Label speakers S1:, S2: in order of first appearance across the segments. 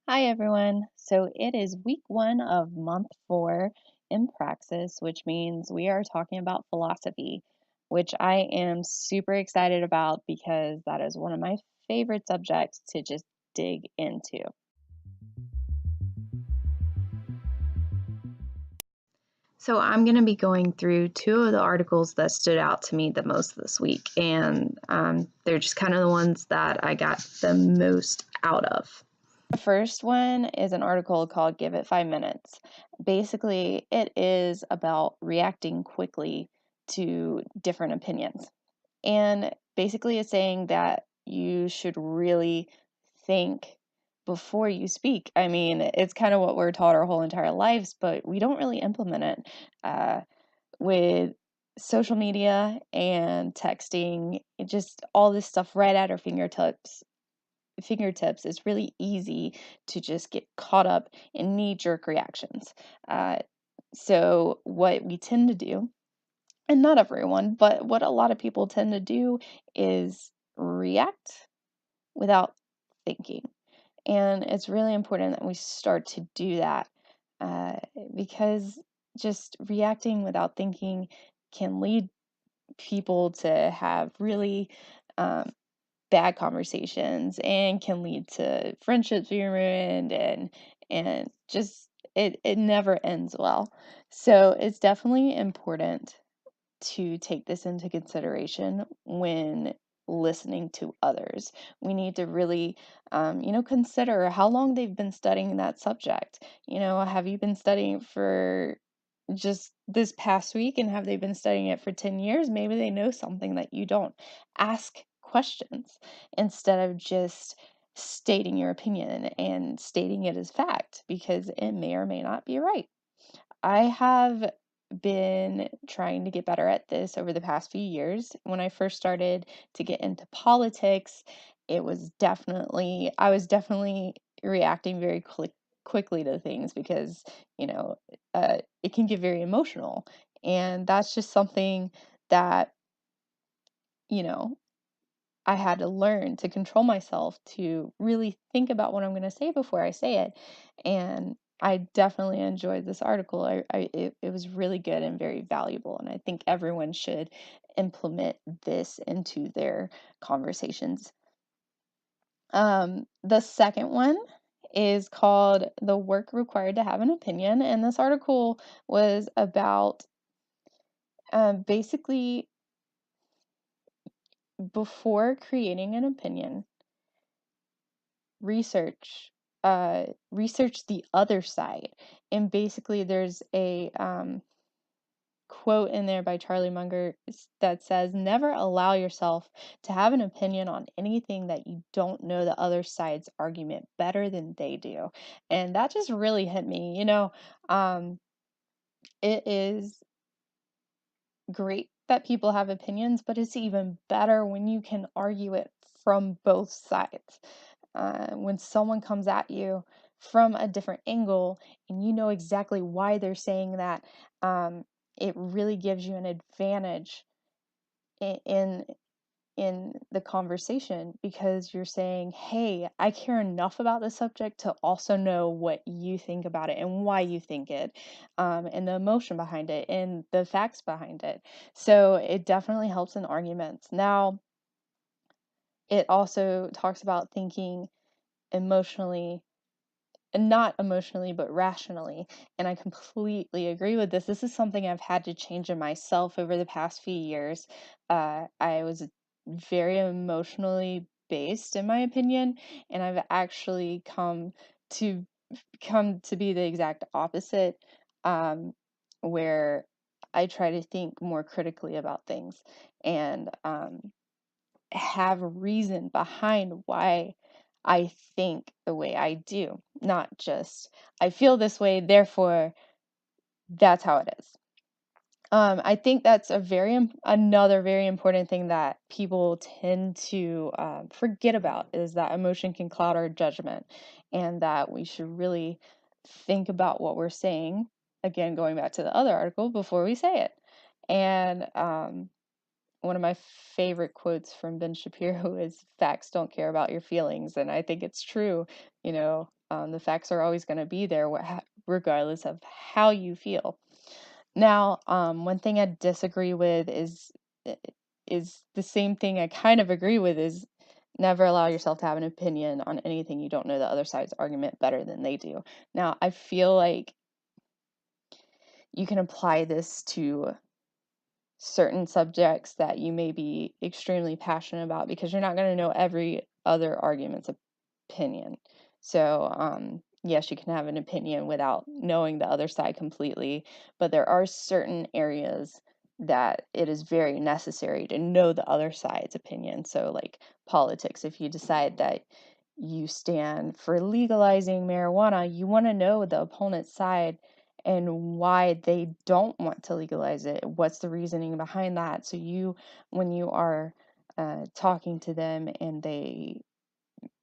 S1: Hi, everyone. So it is week one of month four in Praxis, which means we are talking about philosophy, which I am super excited about because that is one of my favorite subjects to just dig into. So I'm going to be going through two of the articles that stood out to me the most this week, and they're just kind of the ones that I got the most out of. The first one is an article called Give It 5 Minutes. Basically, it is about reacting quickly to different opinions. And basically, it's saying that you should really think before you speak. I mean, it's kind of what we're taught our whole entire lives, but we don't really implement it with social media and texting, just all this stuff right at our fingertips, it's really easy to just get caught up in knee-jerk reactions. Uh, so what we tend to do, and not everyone, but what a lot of people tend to do is react without thinking. And it's really important that we start to do that uh, because just reacting without thinking can lead people to have really um, bad conversations and can lead to friendships being ruined and just it never ends well. So it's definitely important to take this into consideration when listening to others. We need to really consider how long they've been studying that subject. Have you been studying for just this past week, and have they been studying it for 10 years? Maybe they know something that you don't. Ask questions instead of just stating your opinion and stating it as fact because it may or may not be right. I have been trying to get better at this over the past few years. When I first started to get into politics, I was definitely reacting very quickly to things because, you know, it can get very emotional. And that's just something that, you know, I had to learn to control myself to really think about what I'm going to say before I say it. And I definitely enjoyed this article. It was really good and very valuable. And I think everyone should implement this into their conversations. The second one is called The Work Required to Have an Opinion. And this article was about basically before creating an opinion research research the other side. And basically there's a quote in there by Charlie Munger that says, never allow yourself to have an opinion on anything that you don't know the other side's argument better than they do. And that just really hit me. Um it is great that people have opinions, but it's even better when you can argue it from both sides. When someone comes at you from a different angle and you know exactly why they're saying that, um, it really gives you an advantage in the conversation because you're saying, "Hey, I care enough about the subject to also know what you think about it and why you think it, and the emotion behind it and the facts behind it." So it definitely helps in arguments. Now, it also talks about thinking emotionally, and not emotionally but rationally, and I completely agree with this. This is something I've had to change in myself over the past few years. I was very emotionally based in my opinion, and I've actually to come to be the exact opposite, um, where I try to think more critically about things and have a reason behind why I think the way I do, not just I feel this way, therefore that's how it is. I think that's another very important thing that people tend to forget about is that emotion can cloud our judgment, and that we should really think about what we're saying. Again, going back to the other article before we say it, and one of my favorite quotes from Ben Shapiro is facts don't care about your feelings. And I think it's true. The facts are always going to be there, regardless of how you feel. Now, one thing I disagree with is the same thing I kind of agree with, is never allow yourself to have an opinion on anything you don't know the other side's argument better than they do. Now, I feel like you can apply this to certain subjects that you may be extremely passionate about, because you're not going to know every other argument's opinion. So, yes, you can have an opinion without knowing the other side completely, but there are certain areas that it is very necessary to know the other side's opinion. So, like politics, if you decide that you stand for legalizing marijuana, you want to know the opponent's side and why they don't want to legalize it. What's the reasoning behind that? So when you are talking to them and they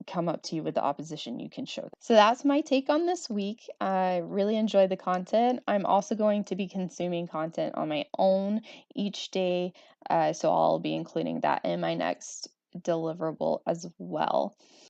S1: come up to you with the opposition, you can show them. So that's my take on this week. I really enjoyed the content. I'm also going to be consuming content on my own each day, so I'll be including that in my next deliverable as well.